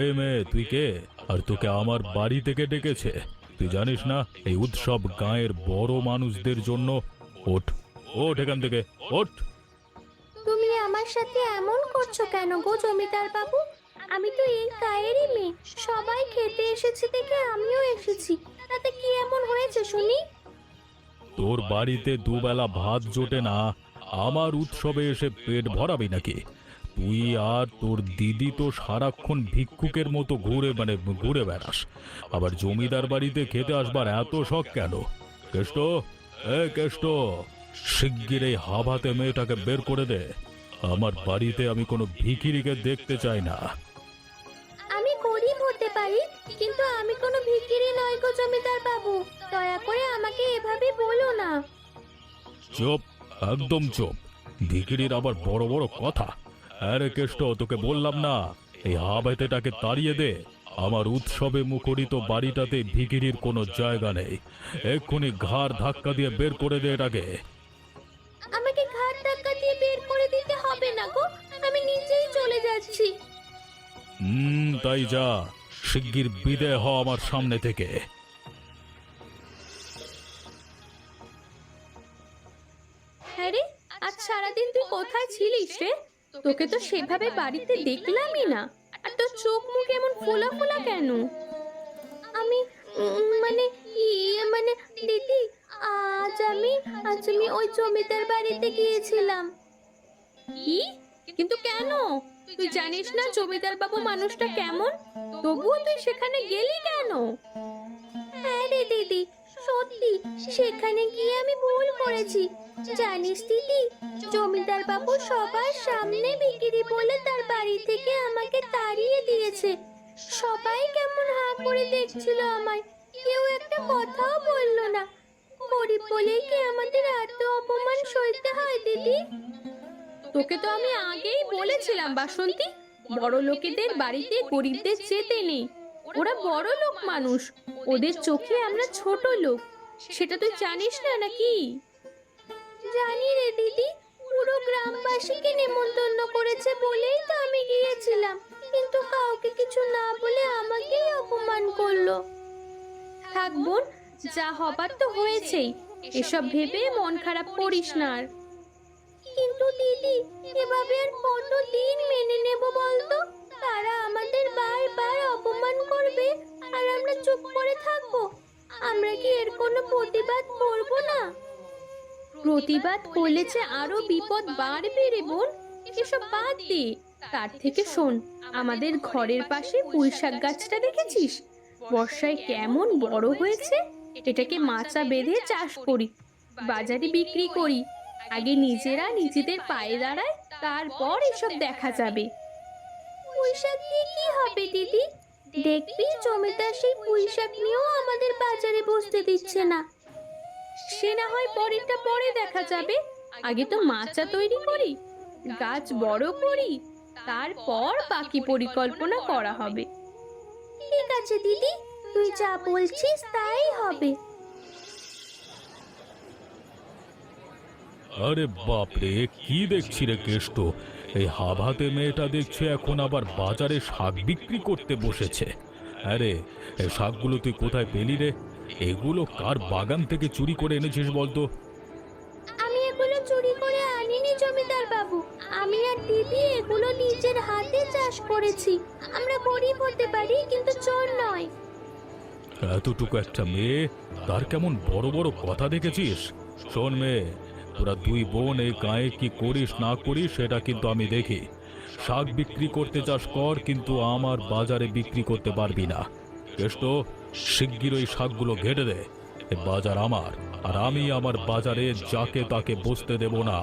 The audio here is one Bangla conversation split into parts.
এই মেয়ে, তুই কে? আর তোকে আমার বাড়ি থেকে ডেকেছে? তুই জানিস না এই উৎসব গাঁয়ের বড় মানুষদের জন্য? ওঠ, ওঠ এখান থেকে, ওঠ। তুমি আমার সাথে এমন করছো কেন গো জমিদার বাবু? আমি তো এই গায়েরই মেয়ে। সবাই খেতে এসেছে দেখে আমিও এসেছি। তাতে কি এমন হয়েছে শুনি? তোর বাড়িতে দুবেলা ভাত জোটে না, আমার উৎসবে এসে পেট ভরাবি নাকি? তুই আর তোর দিদি তো সারাক্ষণ ভিক্ষুকের মতো ঘুরে বেড়াস, আবার জমিদার বাড়িতে খেতে আসবার এত শখ কেন? কেষ্ট, কেষ্ট, শিগগির এই হাবাতে মেয়েটাকে বের করে দে। আমার বাড়িতে আমি কোনো ভিখিরিকে দেখতে চাই না। আমি গরিব হতে পারি, কিন্তু আমি কোনো ভিখিরি নই গো জমিদার বাবু। দয়া করে আমাকে এভাবে বলো না। চুপ, একদম চুপ। ভিখিরির আবার বড় বড় কথা। আরে কেষ্ট, তোকে বললাম না এই হাবাতেটাকে তাড়িয়ে দে। আমার উৎসবে মুখরিত বাড়িটাতে ভিখিরির কোনো জায়গা নেই। এক্ষুনি ঘাড় ধাক্কা দিয়ে বের করে দে এটাকে। আমাকে ঘাট ধাক্কা দিয়ে বের করে দিতে হবে না গো, আমি নিজেই চলে যাচ্ছি। তাই যা, শিগগির বিদায় হ আমার সামনে থেকে। হ্যাঁ রে, আজ সারাদিন তুই কোথায় ছিলিস রে? তোকে তো সেভাবে বাড়িতে দেখলামই না। আর তোর চোখ মুখ এমন ফোলা ফোলা কেন? আমি মানে মানে দিদি, আজ আমি ওই জমিদার বাড়িতে গিয়েছিলাম। কি? কিন্তু কেন? তুই জানিস না জমিদার বাবু মানুষটা কেমন? তবুও তুই সেখানে গেলি কেন? হ্যাঁ রে দিদি, সত্যি সেখানে গিয়ে আমি ভুল করেছি। জানিস দিদি, জমিদার বাবু সবার সামনে বিক্রি বলে তার বাড়ি থেকে আমাকে তাড়িয়ে দিয়েছে। সবাই কেমন হাঁ করে দেখছিল আমায়, কেউ একটা কথাও বলল না। গরিব বলেই কি আমাদের এত অপমান সইতে হয় দিদি? তোকে তো আমি আগেই বলেছিলাম বাসন্তী, বড় লোকেদের বাড়িতে গরিবদের যেতে নেই। ওরা বড় লোক মানুষ, ওদের চোখে আমরা ছোট লোক। সেটা তুই জানিস না নাকি? জানি রে দিদি, পুরো গ্রামবাসীকে নেমন্তন্ন করেছে বলেই তো আমি গিয়েছিলাম, কিন্তু কাউকে কিছু না বলে আমাকেই অপমান করলো। থাক বোন, যা হবার তো হয়েছেই। এসব ভেবে মন খারাপ করিস না আর। কিন্তু দিদি, এভাবে আর কতদিন মেনে নেব বলতো? তারা আমাদের বারবার অপমান করবে আর আমরা চুপ করে থাকবো। আমরা কি এর কোনো প্রতিবাদ করব না? প্রতিবাদ করলে যে আরো বিপদ বাড়বে রে বোন। এসব বাদ দে। তার থেকে শোন, আমাদের ঘরের পাশে পুঁইশাক গাছটা দেখেছিস? বর্ষায় কেমন বড় হয়েছে। এটাকে মাচা বেঁধে চাষ করি, বাজারে বিক্রি করি। আগে নিজেরা নিজেদের পায়ে দাঁড়ায়, তারপর এসব দেখা যাবে। পুঁইশাক দিয়ে কি হবে দিদি? দেখবি জমিদার সেই পুঁইশাক নিয়েও আমাদের বাজারে বসতে দিচ্ছে না। সে না হয় পরেরটা পরে দেখা যাবে। আগে তো মাচা তৈরি করি, গাছ বড় করি, তারপর বাকি পরিকল্পনা করা হবে। ঠিক আছে দিদি, তুই যা বলছিস তাই হবে। আরে বাপরে, কি দেখছি রে কেষ্ট? এই হাভাতে মেয়েটা দেখছে এখন আবার বাজারে শাক বিক্রি করতে বসেছে। আরে, এই শাকগুলো তুই কোথায় পেলি রে? এগুলো কার বাগান থেকে চুরি করে এনেছিস বলতো? আমি এগুলো চুরি করে আনিনি জমিদার বাবু। আমি আর দিদি এগুলো নিজের হাতে চাষ করেছি। আমরা গরিব হতে পারি, কিন্তু চোর নয়। এতটুকু একটা মেয়ে, তার কেমন বড় বড় কথা দেখেছিস? শোন মেয়ে, তোরা দুই বোন এই গায়ে কি করিস না করিস সেটা কিন্তু আমি দেখি। শাক বিক্রি করতে চাস কর, কিন্তু আমার বাজারে বিক্রি করতে পারবি না। কেষ্ট, শিগগির ওই শাকগুলো ঘেটে দে। এ বাজার আমার, আর আমি আমার বাজারে যাকে তাকে বসতে দেব না।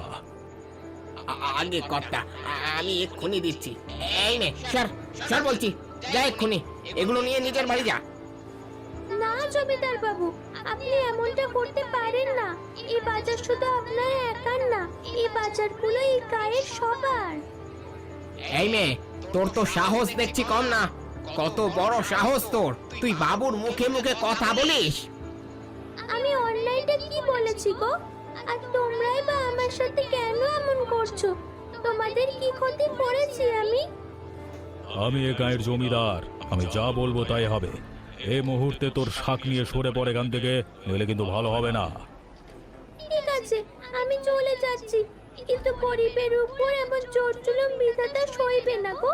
আগে কর্তা, আমি এক্ষুনি দিচ্ছি। এই নে, সর সর বলছি, যা এক্ষুনি এগুলো নিয়ে নিজের বাড়ি যা। না জমিদার বাবু, আপনি এমনটা করতে পারেন না। এই বাজার শুধু আপনার একার না, এই বাজারগুলো এই গায়ের সবার। এই মেয়ে, তোর তো সাহস দেখছি কম না। কত বড় সাহস তোর, তুই বাবুর মুখে মুখে কথা বলিস? আমি অনলাইনে কি বলেছি গো? আর তোমরাই বা আমার সাথে কেন এমন করছো? তোমাদের কি ক্ষতি করেছি আমি? আমি এ গাঁয়ের জমিদার, আমি যা বলবো তাই হবে। এই মুহূর্তে তোর শাক নিয়ে সরে পড়ে এখান থেকে, নইলে কিন্তু ভালো হবে না। ঠিক আছে, আমি চলে যাচ্ছি, কিন্তু গরিবের উপর এমন জোর জুলুম বিধাতা সইবে না গো।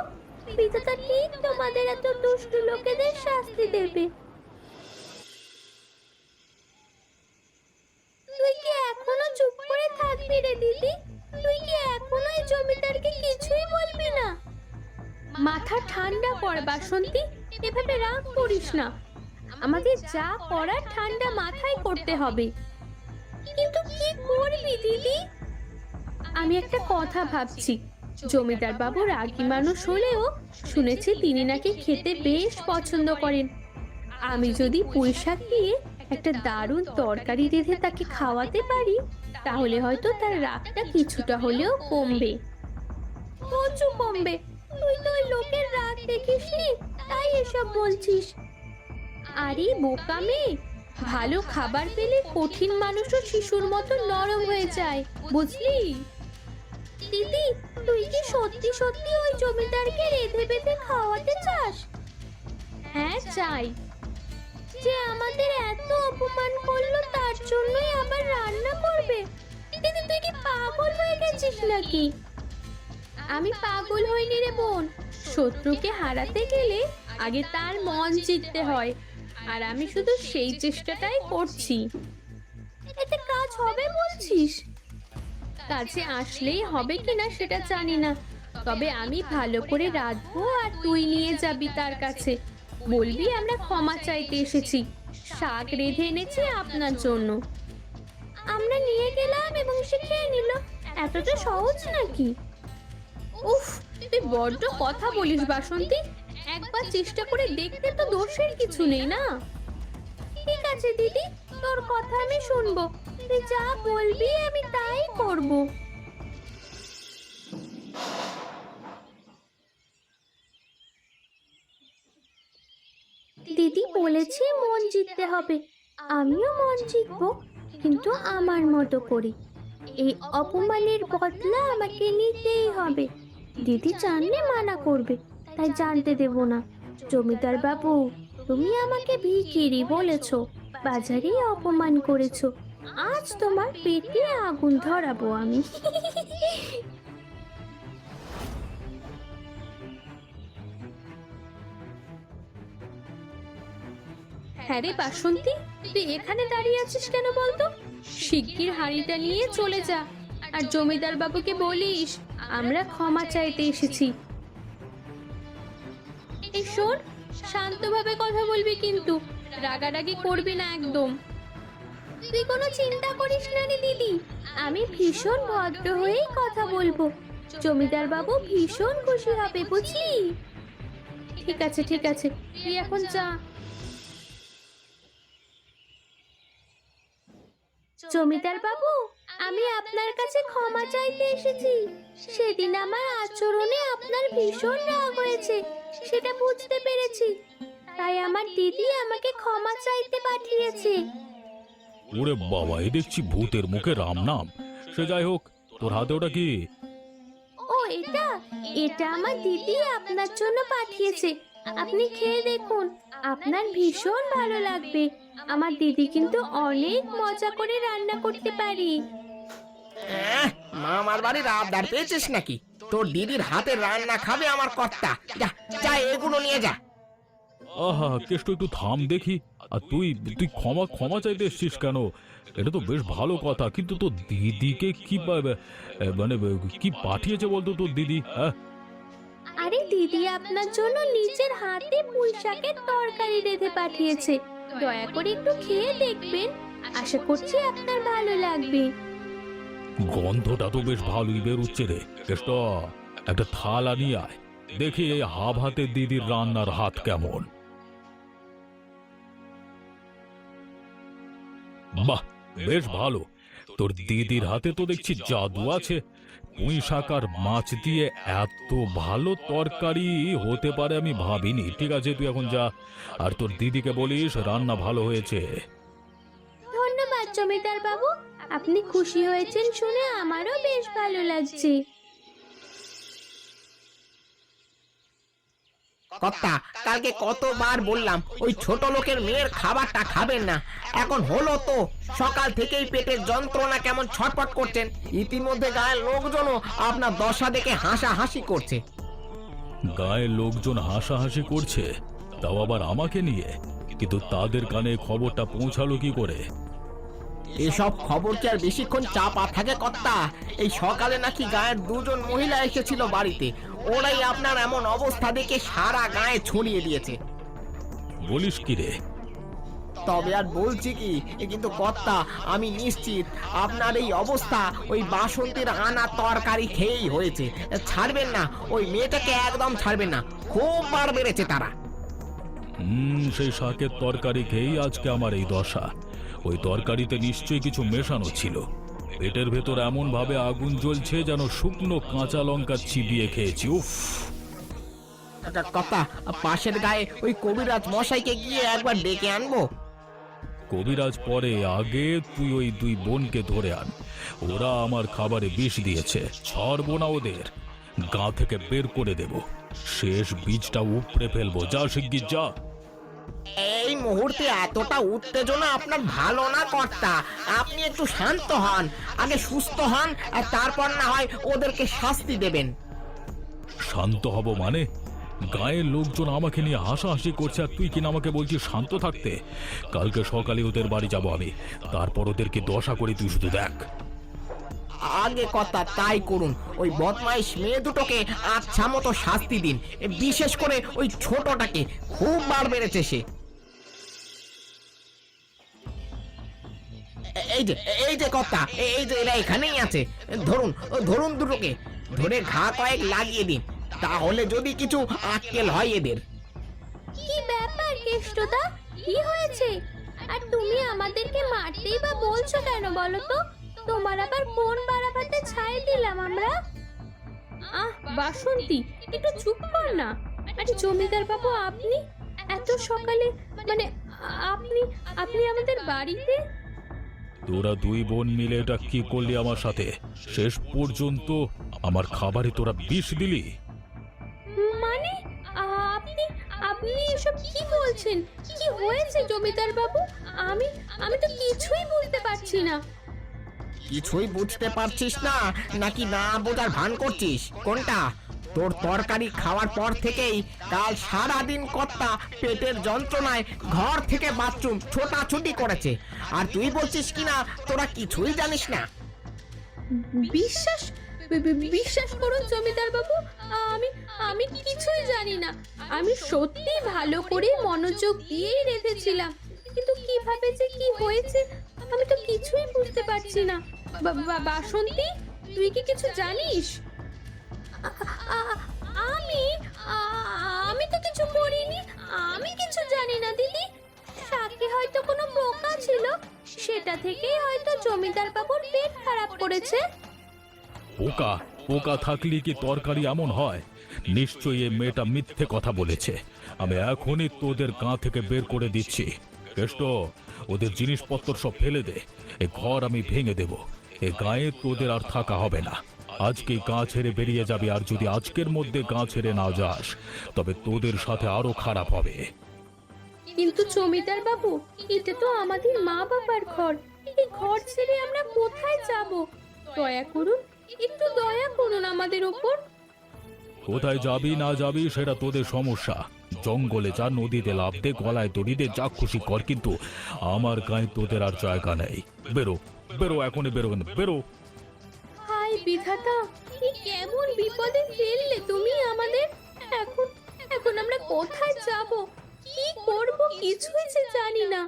বিধাতা ঠিক তোমাদের এত দুষ্ট লোকেদের শাস্তি দেবে। তুই কি এখনো চুপ করে থাকবি রে দিদি? তুই কি এখনো এই জমিদারকে কিছুই বলবি না? মাথা ঠান্ডা কর বাসন্তী, এভাবে রাগ করিস না। আমাদের যা করার ঠান্ডা মাথায় করতে হবে। কিন্তু কি করবি দিদি? আমি একটা কথা ভাবছি। জমিদার বাবু রাগী মানুষ হলেও শুনেছি তিনি নাকি খেতে বেশ পছন্দ করেন। আমি যদি পুঁই শাক দিয়ে একটা দারুণ তরকারি রেঁধে তাকে খাওয়াতে পারি, তাহলে হয়তো তার রাগটা কিছুটা হলেও কমবে। প্রচুর কমবে। তুই তো ওই লোকের রাগ দেখিসনি, তাই এসব বলছিস। আরে বোকা মেয়ে, ভালো খাবার পেলে কঠিন মানুষও শিশুর মতো নরম হয়ে যায়, বুঝলি? দিদি, তুই কি সত্যি সত্যি ওই জমিদারকে রেঁধে বেঁধে খাওয়াতে চাস? হ্যাঁ চাই। যে আমাদের এত অপমান করলো তার জন্যই আবার রান্না করবে? দিদি, তুই কি পাগল হয়ে গেছিস নাকি? আমি পাগল হইনি রে বোন। শত্রুকে হারাতে গেলে আগে তার মন জিততে হয়, আর আমি শুধু সেই চেষ্টাটাই করছি। এতে কাজ হবে বলছিস? কাছে আসলেই হবে কিনা সেটা জানি না, তবে আমি ভালো করে রাঁধবো আর তুই নিয়ে যাবি তার কাছে। বলবি আমরা ক্ষমা চাইতে এসেছি, শাক রেঁধে এনেছি আপনার জন্য। আমরা নিয়ে গেলাম এবং সে খেয়ে নিল, এতটা সহজ নাকি? উফ, তুই বড্ড কথা বলিস বাসন্তী। একবার চেষ্টা করে দেখতে তো দোষের কিছু নেই না? ঠিক আছে দিদি, তোর কথা আমি শুনবো। তুই যা বলবি আমি তাই করব। দিদি বলেছে মন জিততে হবে, আমিও মন জিতবো, কিন্তু আমার মতো করে। এই অপমানের বদলা আমাকে নিতেই হবে। দিদি জানলে মানা করবে, তাই জানতে দেব না। জমিদার বাবু, তুমি আমাকে ভিখিরি বলেছো, বাজারে অপমান করেছো, আজ তোমার পেটে আগুন ধরাবো আমি। হ্যাঁ রে বাসন্তী, তুই এখানে দাঁড়িয়ে আছিস কেন বলতো? শিগগির হাঁড়িটা নিয়ে চলে যা, আর জমিদার বাবুকে বলিস আমরা ক্ষমা চাইতে এসেছি। এই শোন, শান্তভাবে কথা বলবি কিন্তু রাগারাগি করবি না একদম। তুই কোনো চিন্তা করিস না রে দিদি, আমি ভীষণ ভদ্র হয়েই কথা বলবো। জমিদার বাবু ভীষণ খুশি হবে, বুঝলি? ঠিক আছে ঠিক আছে, তুই এখন যা। জমিদার বাবু, আমি আপনার কাছে ক্ষমা চাইতে এসেছি। সেদিন আমার আচরণে আপনার ভীষণ রাগ হয়েছে, সেটা বুঝতে পেরেছি, তাই আমার দিদি আমাকে ক্ষমা চাইতে পাঠিয়েছে। ওরে বাবা, এই দেখছি ভূতের মুখে রাম নাম। সে যাই হোক, তোর হাতে ওটা কি? ও এটা এটা আমার দিদি আপনার জন্য পাঠিয়েছে। আপনি খেয়ে দেখুন, আপনার ভীষণ ভালো লাগবে। আমার দিদি কিন্তু অনেক মজা করে রান্না করতে পারি। মামার বাড়ির আবদার পেয়েছিস নাকি? তোর দিদির হাতে রান্না খাবে আমার কর্তা। যা যা, এগুলো নিয়ে যা। আহা কেষ্ট, একটু থাম দেখি। আর তুই তুই ক্ষমা ক্ষমা চাইতে এসছিস কেন? এটা তো বেশ ভালো কথা, কিন্তু তোর দিদিকে কি মানে কি পাঠিয়েছে বলতো তোর দিদি? হ্যাঁ, আরে দিদি আপনার জন্য নিজের হাতে পুঁই শাকের তরকারি রেঁধে পাঠিয়েছে। দয়া করে একটু খেয়ে দেখবেন, আশা করছি আপনার ভালো লাগবে। গন্ধটা তো বেশ ভালোই বেরোচ্ছে রে। কেষ্ট, একটা থালা নিয়ে আয়, দেখি এই হাব হাতে দিদির রান্নার হাত কেমন। বাহ, বেশ ভালো। তোর দিদির হাতে তো দেখছি জাদু আছে। পুঁই শাক আর মাছ দিয়ে এত ভালো তরকারি হতে পারে আমি ভাবিনি। ঠিক আছে, তুই এখন যা, আর তোর দিদিকে বলিস রান্না ভালো হয়েছে। ধন্যবাদ জমিদার বাবু, আপনি খুশি হয়েছেন শুনে আমারও বেশ ভালো লাগছে। কর্তা, কালকে কতবার বললাম ওই ছোট লোকের মেয়ের খাবারটা খাবেন না। এখন হলো তো, সকাল থেকেই পেটের যন্ত্রণা কেমন ছটফট করছেন। ইতিমধ্যে গায়ের লোকজনও আপনার দশা দেখে হাসাহাসি করছে। গায়ের লোকজন হাসাহাসি করছে, তাও আবার আমাকে নিয়ে। কিন্তু তাদের কানে খবরটা পৌঁছালো কি করে? এসব খবর কি আর বেশিক্ষণ চাপা থাকে কর্তা? এই সকালে নাকি গায়ের দুজন মহিলা এসেছিল বাড়িতে, ওরাই আপনার এমন অবস্থা দেখে সারা গায়ে ছড়িয়ে দিয়েছে। বলিস কি রে? তবে আর বলছি কি, কিন্তু কর্তা আমি নিশ্চিত আপনার এই অবস্থা ওই বাসন্তীর আনা তরকারি খেয়েই হয়েছে। ছাড়বেন না, ওই মেয়েটাকে একদম ছাড়বেন না, খুব বার বেড়েছে তারা। সেই শাকের তরকারি খেয়েই আজকে আমার এই দশা। ওই তরকারিতে নিশ্চয়ই কিছু মেশানো ছিল। পেটের ভেতর এমন ভাবে আগুন জ্বলছে যেন শুকনো কাঁচা লঙ্কা চিবিয়ে খেয়েছি। উফ! কর্তা, পাশের গায়ে ওই কবিরাজ মশাইকে গিয়ে একবার ডেকে আনবো। কবিরাজ পরে, আগে তুই ওই দুই বোনকে ধরে আন। ওরা আমার খাবারে বিষ দিয়েছে, ছাড়বো না ওদের। গা থেকে বের করে দেব, শেষ বীজটা উপড়ে ফেলবো। যা শিগগির যা। এই মুহূর্তে এতটা উত্তেজনা আপনার ভালো না কর্তা। আপনি একটু শান্ত হন, আগে সুস্থ হন, আর তারপর না হয় ওদেরকে শাস্তি দেবেন। শান্ত হব মানে? গায়ের লোকজন আমাকে নিয়ে হাসাহাসি করছে, আর তুই কিনা আমাকে বলছিস শান্ত থাকতে? কালকে সকালে ওদের বাড়ি যাব আমি, তারপর ওদেরকে দশা করে তুই শুধু দেখ। আগে কর্তা তাই করুন, ওই বদমাইশ মেয়ে দুটোকে আচ্ছা মতো শাস্তি দিন। বিশেষ করে ওই ছোটটাকে, খুব বার বেড়েছে সে। এই যে এই যে কর্তা, এই যে এরা এখানেই আছে। ধরুন ধরুন, দুটোকে ধরে ঘা কয়েক লাগিয়ে দিন, তাহলে যদি কিছু আক্কেল হয় এদের। কি ব্যাপার কেষ্টদা, কি হয়েছে? আর তুমি আমাদেরকে মারতেই বা বলছো কেন বলো তো? তোমার আবার কোন বাড়াবাতে ছাই দিলাম আমরা? বাসন্তী, একটু চুপ কর না। আরে জমিদার বাবু, আপনি এত সকালে, মানে আপনি আপনি আমাদের বাড়িতে? তোরা দুই বোন মিলে এটা কি করলি আমার সাথে? শেষ পর্যন্ত আমার খাবারে তোরা বিষ দিলি। মানে আপনি আপনি এসব কি বলছেন? কি হয়েছে জমিদার বাবু? আমি আমি তো কিছুই বুঝতে পারছি না। কিছুই বুঝতে পারছিস না নাকি না বোঝার ভান করছিস? কোনটা? তোর তরকারি খাওয়ার পর থেকেই কাল সারা দিন কর্তা পেটের যন্ত্রণায় ঘর থেকে বাথরুম ছোটাছুটি করেছে, আর তুই বলছিস কিনা তোরা কিছুই জানিস না। বিশ্বাস বিশ্বাস করুন জমিদার বাবু, আমি আমি কিছুই জানি না। আমি সত্যি ভালো করে মনোযোগ দিয়েই রেখেছিলাম, কিন্তু কিভাবে যে কি হয়েছে আমি তো কিছুই বুঝতে পারছি না। বাসন্তী, তুই কি কিছু জানিস? আমি আমি তো কিছু করিনি, আমি কিছু জানি না দিদি। শাকে হয়তো কোনো পোকা ছিল, সেটা থেকেই হয়তো জমিদার বাবুর পেট খারাপ করেছে। পোকা? পোকা থাকলে কি তরকারি এমন হয়? নিশ্চয়ই এই মেয়েটা মিথ্যে কথা বলেছে। আমি এখনই তোদের গা থেকে বের করে দিচ্ছি। কেষ্ট, ওদের জিনিসপত্র সব ফেলে দে। এ ঘর আমি ভেঙে দেব। এ গায়ে তোদের আর থাকা হবে না। আজকেই গা ছেড়ে বেরিয়ে যাবে, আর যদি আজকের মধ্যে গা ছেড়ে না যাস তবে তোদের সাথে আরো খারাপ হবে। কিন্তু জমিদার বাবু, এটা তো আমাদের মা বাবার ঘর। এই ঘর ছেড়ে আমরা কোথায় যাব? দয়া করুন, একটু দয়া করুন আমাদের উপর। কোথায় যাবি না যাবি সেটা তোদের সমস্যা। জঙ্গলে যা, নদীতে লাফ দে, গলায় দড়ি দে, যা খুশি কর, কিন্তু আমার গায়ে তোদের আর জায়গা নেই। বেরো বেরো, এখনই বেরো, বেরো। হায় বিধাতা, কি কেমন বিপদে ফেললে তুমি আমাদের। এখন এখন আমরা কোথায় যাব, কি করব, কিছুই যে জানি না।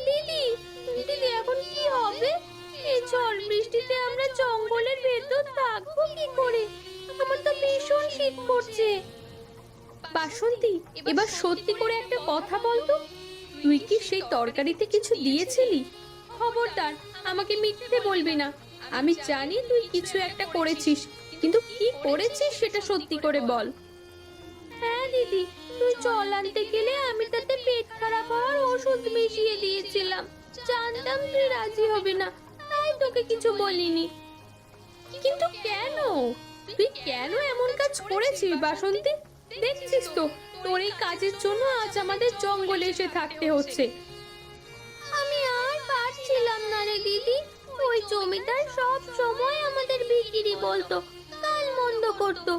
দিদি, দিদি, এখন কি হবে? এই ঝড় বৃষ্টিতে আমরা জঙ্গলের ভেতর থাকবো কি করে? আমার তো ভীষণ শীত করছে। বাসন্তী, এবার সত্যি করে একটা কথা বলতো, তুই কি সেই তরকারিতে কিছু দিয়েছিলি? খবরদার আমাকে মিথ্যে বলবি না। আমি জানি তুই কিছু একটা করেছিস, কিন্তু কি করেছিস সেটা সত্যি করে বল। হ্যাঁ দিদি, তুই জল আনতে গেলে আমি তাতে পেট খারাপ হওয়ার ওষুধ মিশিয়ে দিয়েছিলাম। জানতাম তুই রাজি হবে না, তাই তোকে কিছু বলিনি। কিন্তু কেন? তুই কেন এমন কাজ করেছিস বাসন্তী? দেখছিস তো তোর এই কাজের জন্য আজ আমাদের জঙ্গলে এসে থাকতে হচ্ছে। আমি আর পারছিলাম না রে দিদি। ওই জমিদার সব সময় আমাদের বিক্রি বলতো, কাল মন্দ করতো,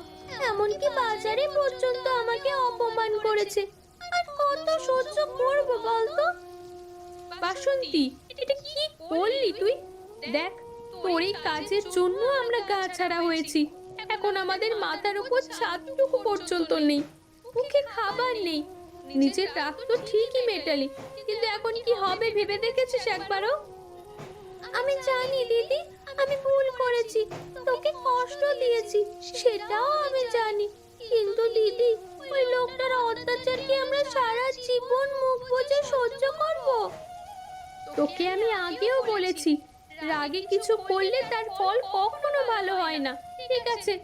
এমনকি বাজারে পর্যন্ত আমাকে অপমান করেছে। আর কত সহ্য করবো বলতো? বাসন্তী, এটা কি করলি তুই? দেখ, তোর এই কাজের জন্য আমরা গা ছাড়া হয়েছি। এখন আমাদের মাথার উপর ছাদটুকু পর্যন্ত নেই, মুখে খাবার নেই। নিজের রাগ তো ঠিকই মেটালি, কিন্তু এখন কি হবে ভেবে দেখেছিস একবারও? আমি জানি দিদি, আমি ভুল করেছি, তোকে কষ্ট দিয়েছি, সেটাও আমি জানি। কিন্তু দিদি, ওই লোকটার অত্যাচার কি আমরা সারা জীবন মুখ বুজে সহ্য করব? তোকে আমি আগেও বলেছি, রাগে কিছু করলে তার ফল কখনো ভালো হয় না। ঠিক আছে,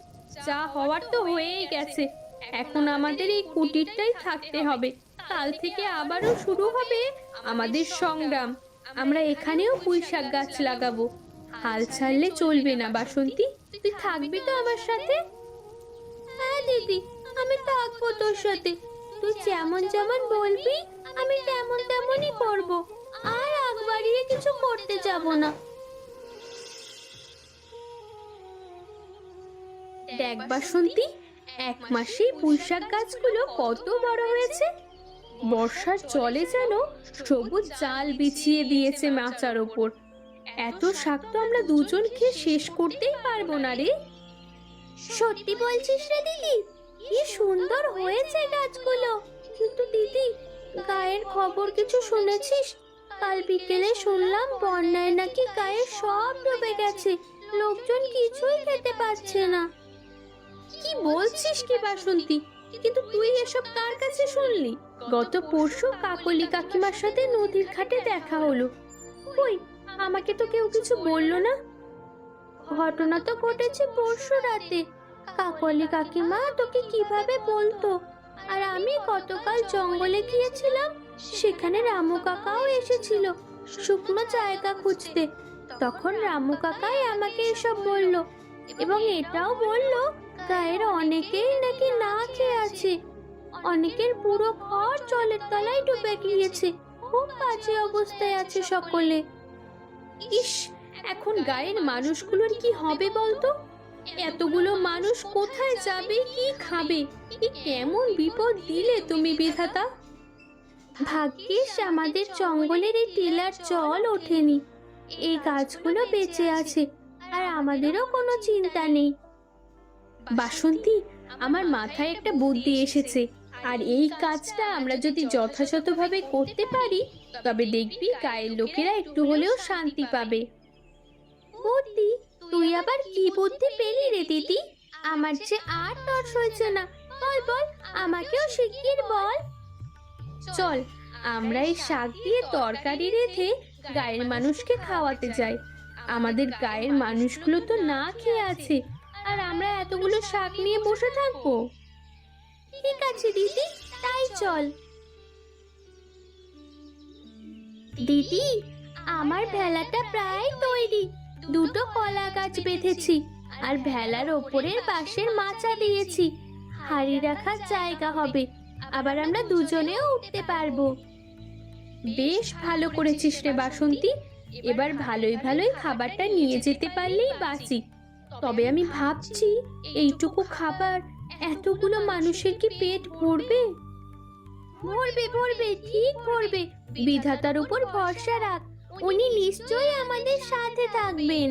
যা হওয়ার তো হয়েই গেছে। এখন আমাদের এই কুটিরটাই থাকতে হবে। কাল থেকে আবারও শুরু হবে আমাদের সংগ্রাম। আমরা এখানেও পুঁইশাক গাছ লাগাবো। হাল ছাড়লে চলবে না বাসন্তী। তুই থাকবি তো আমার সাথে? হ্যাঁ দিদি, আমি থাকবো তোর সাথে। তুই যেমন যেমন বলবি আমি তেমন তেমনই করব। আর আগ বাড়িয়ে কিছু করতে যাব না। দেখ বাসন্তী, এক মাসে পুঁইশাক গাছগুলো কত বড় হয়েছে। বর্ষার জলে যেন সবুজ জাল বিছিয়ে দিয়েছে মাচার ওপর। এত শাক তো আমরা দুজন খেয়ে শেষ করতেই পারবো না রে। সত্যি বলছিস রে দিদি? কি সুন্দর হয়েছে গাছগুলো। কিন্তু দিদি, গায়ের খবর কিছু শুনেছিস? কাল বিকেলে শুনলাম বন্যায় নাকি গায়ে সব ডুবে গেছে, লোকজন কিছুই খেতে পাচ্ছে না। কি বলছিস কি বাসন্তী? কিন্তু তুই এসব কার কাছে শুনলি? গত পরশু কাকলি কাকিমার সাথে নদীর ঘাটে দেখা হলো। কই, আমাকে তো কেউ কিছু বললো না। ঘটনা তো ঘটেছে পরশু রাতে। কাকলি কাকিমা তোকে কিভাবে বলতো? আর আমি গতকাল জঙ্গলে গিয়েছিলাম, সেখানে রামু কাকাও এসেছিল শুকনো জায়গা খুঁজতে। তখন রামু কাকাই আমাকে এসব বলল, এবং এটাও বলল গায়ের অনেকেই নাকি না খেয়ে আছে। অনেকের পুরো ঘর জলের তলায় ডুবে গিয়েছে, খুব বাজে অবস্থায় আছে সকলে। ইস, এখন গায়ের মানুষগুলোর কি হবে বলতো? এতগুলো মানুষ কোথায় যাবে, কি খাবে? কি কেমন বিপদ দিলে তুমি বিধাতা। ভাগ্যিস আমাদের জঙ্গলের এই টিলার জল ওঠেনি, এই গাছগুলো বেঁচে আছে, আর আমাদেরও কোনো চিন্তা নেই। বাসন্তী, আমার মাথায় একটা বুদ্ধি এসেছে, আর এই কাজটা আমরা যদি যথাযথভাবে করতে পারি তবে দেখবি গায়ের লোকেরা একটু হলেও শান্তি পাবে। বুদ্ধি? তুই আবার কি বুদ্ধি পেলি রে দিদি? আমার যে আর তর সইছে না। বল বল, আমাকেও শিগগির বল। চল, আমরা এই শাক দিয়ে তরকারি রেঁধে গায়ের মানুষকে খাওয়াতে যাই। আমাদের গায়ের মানুষগুলো তো না খেয়ে আছে, আর আমরা এতগুলো শাক নিয়ে বসে থাকবো। ঠিক আছে দিদি, তাই চল। দিদি, আমার ভেলাটা প্রায় তৈরি। দুটো কলা গাছ বেঁধেছি, আর ভেলার ওপরের বাঁশের মাচা দিয়েছি। হাঁড়ি রাখার জায়গা হবে, আবার আমরা দুজনেও উঠতে পারবো। বেশ ভালো করেছিস রে বাসন্তী। এবার ভালোই ভালোই খাবারটা নিয়ে যেতে পারলেই বাঁচি। তবে আমি ভাবছি, এইটুকু খাবার এতগুলো মানুষের কি পেট ভরবে? ভরবে ভরবে, ঠিক ভরবে। বিধাতার উপর ভরসা রাখ, উনি নিশ্চয়ই আমাদের সাথে থাকবেন।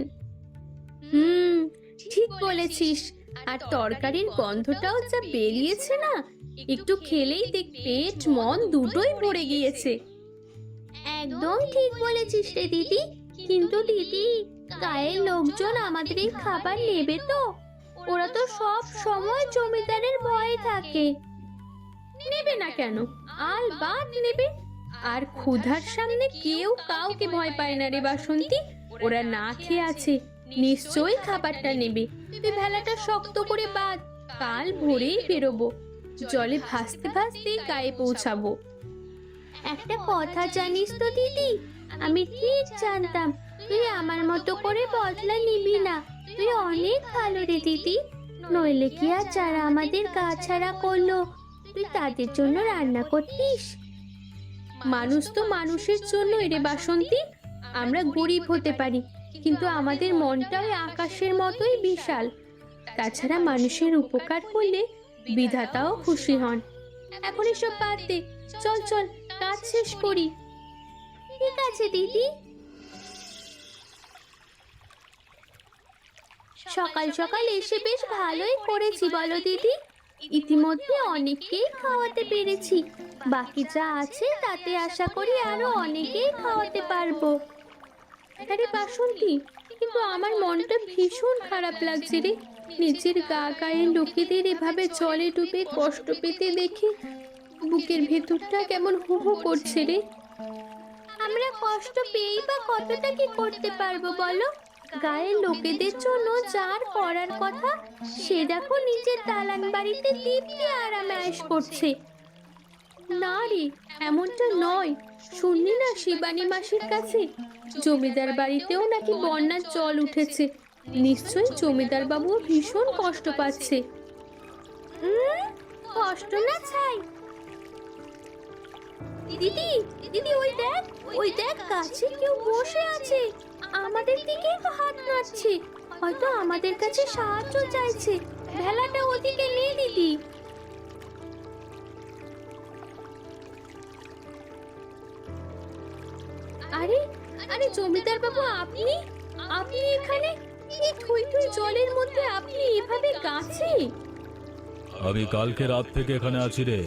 ঠিক বলেছিস। আর তরকারির গন্ধটাও যা বেরিয়েছে না, একটু খেলেই দেখ পেট মন দুটোই ভরে গিয়েছে। একদম ঠিক বলেছিস রে দিদি। কিন্তু দিদি, গায়ের লোকজন আমাদের এই খাবার নেবে তো? ওরা তো সব সময় জমিদারের ভয়ে থাকে। নেবে না কেন? আলবাত নেবে। আর ক্ষুধার সামনে কেউ কাউকে ভয় পায় না রে বাসন্তী। ওরা না খেয়ে আছে, নিশ্চয়ই খাবারটা নেবে। তুই ভেলাটা শক্ত করে বাঁধ, কাল ভোরেই বেরোবো। জলে ভাসতে ভাসতে গায়ে পৌঁছাবো। একটা কথা জানিস তো দিদি, আমি ঠিক জানতাম তুই আমার মতো করে বদলা নিবি না। তুই অনেক ভালো রে দিদি। নইলে কি আর যারা আমাদের গা ছাড়া করলো তুই তাদের জন্য রান্না করতিস? মানুষ তো মানুষের জন্যই রে বাসন্তী। আমরা গরিব হতে পারি, কিন্তু আমাদের মনটা ওই আকাশের মতোই বিশাল। তাছাড়া মানুষের উপকার করলে বিধাতাও খুশি হন। এখন এসব বাদ দে, চল চল কাজ শেষ করি। ঠিক আছে দিদি। সকাল সকাল এসে বেশ ভালোই করেছি বলো দিদি। ইতিমধ্যে অনেককেই খাওয়াতে পেরেছি, বাকি যা আছে তাতে আশা করি আরো অনেকেই খাওয়াতে পারবো। আরে বাসন্তী, কিন্তু আমার মনটা ভীষণ খারাপ লাগছে রে। নিজের গায়ের লোকেদের এভাবে জলে ডুবে কষ্ট পেতে দেখে বুকের ভেতরটা কেমন হু হু করছে রে। আমরা কষ্ট পেয়েই বা কতটা কি করতে পারবো বলো? গায়ের লোকেদের জন্য যার করার কথা সে দেখো নিজের দালান বাড়িতে দিব্যি আরামে আয়েশ করছে। না রে, এমনটা নয়। শুনলি না শিবানী মাসির কাছে জমিদার বাড়িতেও নাকি বন্যার জল উঠেছে। নিশ্চয়ই জমিদার বাবুও ভীষণ কষ্ট পাচ্ছে। কষ্ট না ছাই। দিদি দিদি, ওই দেখ কাছে কেউ বসে আছে, আমাদের দিকে হাত নাড়ছে, হয়তো আমাদের কাছে সাহায্য চাইছে। ভেলাটা ওদিকে নে দিদি। আরে আরে জমিদার বাবু, আপনি আপনি এখানে? এই থই থই জলের মধ্যে আপনি এভাবে গাছে? আমি কালকে রাত থেকে এখানে আছি রে।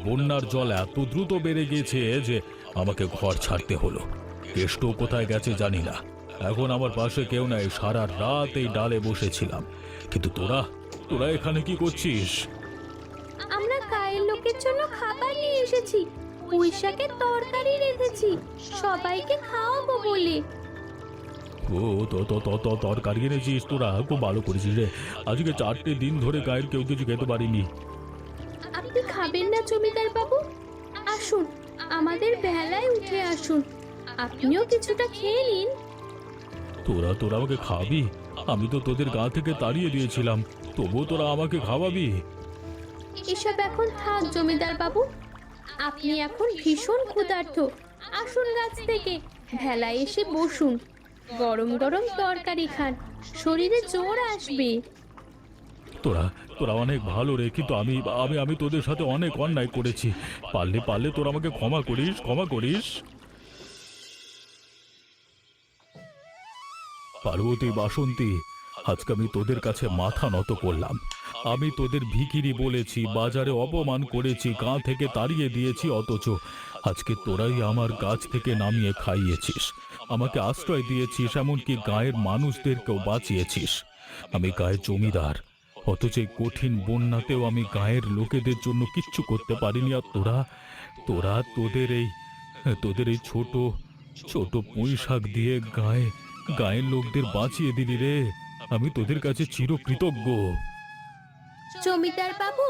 বন্যার জল এত দ্রুত বেড়ে গেছে যে আমাকে ঘর ছাড়তে হলো। কেষ্ট কোথায় গেছে জানি না। এখন আমার পাশে কেউ নাই, সারা রাত এই ডালে বসেছিলাম। কিন্তু তোরা তোরা এখানে কি করছিস? আমরা গায়ের লোকের জন্য খাবার নিয়ে এসেছি। পুঁই শাকের তরকারি রেঁধেছি সবাইকে খাওয়াবো বলে। ও তো তরকারি এনেছিস? তোরা খুব ভালো করেছিস রে। আজকে 4টে দিন ধরে গায়ের কেউ কিছু খেতে পারিনি। আপনি খাবেন না জমিদার বাবু? আসুন, আমাদের ভেলায় উঠে আসুন, আপনিও কিছুটা খেয়ে নিন। তোরা আমাকে খাবি? আমি তো তোদের গা থেকে তাড়িয়ে দিয়েছিলাম, তবুও তোরা আমাকে খাওয়াবি? এসব এখন থাক জমিদার বাবু। আপনি এখন ভীষণ ক্ষুধার্ত। আসুন গাছ থেকে ভেলায় এসে বসুন, গরম গরম তরকারি খান, শরীরে জোর আসবে। তোরা অনেক ভালো রে, কিন্তু আমি আমি আমি তোদের সাথে অনেক অন্যায় করেছি। পারলে তোরা আমাকে ক্ষমা করিস। পার্বতী, বাসন্তী, আজকে আমি তোদের কাছে মাথা নত করলাম। আমি তোদের ভিখিরি বলেছি, বাজারে অপমান করেছি, গা থেকে তাড়িয়ে দিয়েছি, অথচ আজকে তোরাই আমার গাছ থেকে নামিয়ে খাইয়েছিস, আমাকে আশ্রয় দিয়েছিস, এমনকি গায়ের মানুষদেরকেও বাঁচিয়েছিস। আমি গায়ের জমিদার, অথচ এই কঠিন বন্যাতেও আমি গায়ের লোকেদের জন্য কিচ্ছু করতে পারিনি। আর তোরা তোদের এই ছোট ছোট পুঁই শাক দিয়ে গায়ের লোকদের বাঁচিয়ে দিলি রে। আমি তোদের কাছে চিরকৃতজ্ঞ। জমিদার বাবু,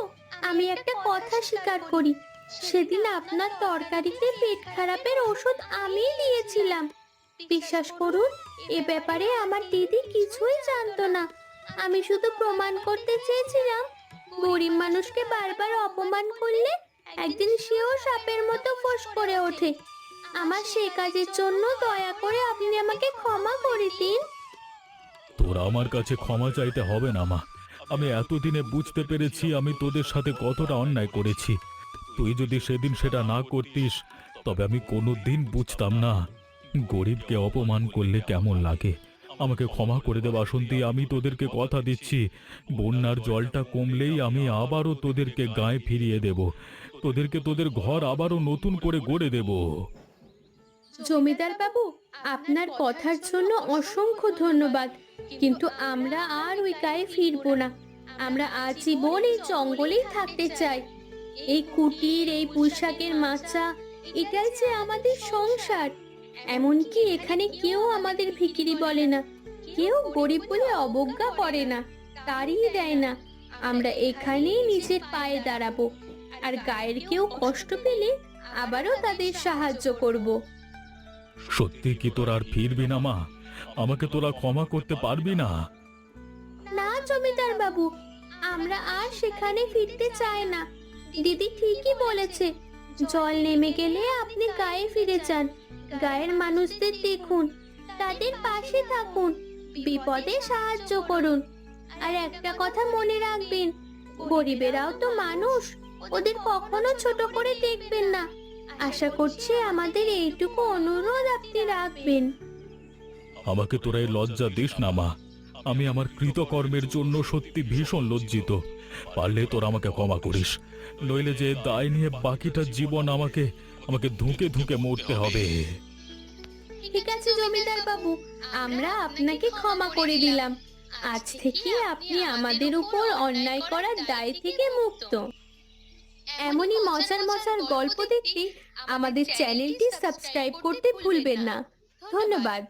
আমি একটা কথা স্বীকার করি, সেদিন আপনার তরকারিতে পেট খারাপের ওষুধ আমিই দিয়েছিলাম। বিশ্বাস করুন, এ ব্যাপারে আমার দিদি কিছুই জানতো না। আমি শুধু প্রমাণ করতে চেয়েছিলাম গরিব মানুষকে বারবার অপমান করলে একদিন সেও সাপের মতো ফোঁস করে ওঠে। আমার সে কাজের জন্য দয়া করে আপনি আমাকে ক্ষমা করে দিন। তোরা আমার কাছে ক্ষমা চাইতে হবে না মা। আমি এতদিনে বুঝতে পেরেছি আমি তোদের সাথে কতটা অন্যায় করেছি। তুই যদি সেদিন সেটা না করতিস তবে আমি কোনোদিন বুঝতাম না গরিবকে অপমান করলে কেমন লাগে। আমাকে ক্ষমা করে দে বাসন্তী, আমি তোদেরকে কথা দিচ্ছি, বন্যার জলটা কমলেই আমি আবারও তোদেরকে গায়ে ফিরিয়ে দেব, তোদের ঘর আবারও নতুন করে গড়ে দেব। জমিদার বাবু, আপনার কথার জন্য অসংখ্য ধন্যবাদ, কিন্তু আমরা আর ওই গায়ে ফিরবো না। আমরা আজীবন এই জঙ্গলেই থাকতে চাই। এই কুটির, এই পুঁইশাকের মাচা, এটাই যে আমাদের সংসার। এমনকি এখানে কেউ আমাদের ভিখিরি বলে না, কেউ গরিব বলে অবজ্ঞা করে না, তাড়িয়ে দেয় না। আমরা এখানেই নিজের পায়ে দাঁড়াবো, আর গায়ের কেউ কষ্ট পেলে আবারও তাদের সাহায্য করব। সত্যি কি তোরা আর ফিরবি না মা? আমাকে তোরা ক্ষমা করতে পারবি না? বাবু, আমরা আর সেখানে ফিরতে চাই না। দিদি ঠিকই বলেছে, জল নেমে গেলে আপনি গায়ে ফিরে যান। গায়ের মানুষদের দেখুন, তাদের পাশে থাকুন, বিপদে সাহায্য করুন। আর একটা কথা মনে রাখবেন, গরিবেরাও তো মানুষ, ওদের কখনো ছোট করে দেখবেন না। আশা করছি আমাদের এইটুকু অনুরোধ আপনি রাখবেন। আমাকে তোরা এই লজ্জা দিস না মা। আমি আমার কৃতকর্মের জন্য সত্যি ভীষণ লজ্জিত। পারলে তোরা আমাকে ক্ষমা করিস, নইলে যে দায় নিয়ে বাকিটা জীবন আমাকে আমাকে ধুঁকে ধুঁকে মরতে হবে। ঠিক আছে জমিদার বাবু, আমরা আপনাকে ক্ষমা করে দিলাম। আজ থেকে আপনি আমাদের উপর অন্যায় করার দায় থেকে মুক্ত। এমনই মজার মজার গল্প দেখতে আমাদের চ্যানেলটি সাবস্ক্রাইব করতে ভুলবেন না। ধন্যবাদ।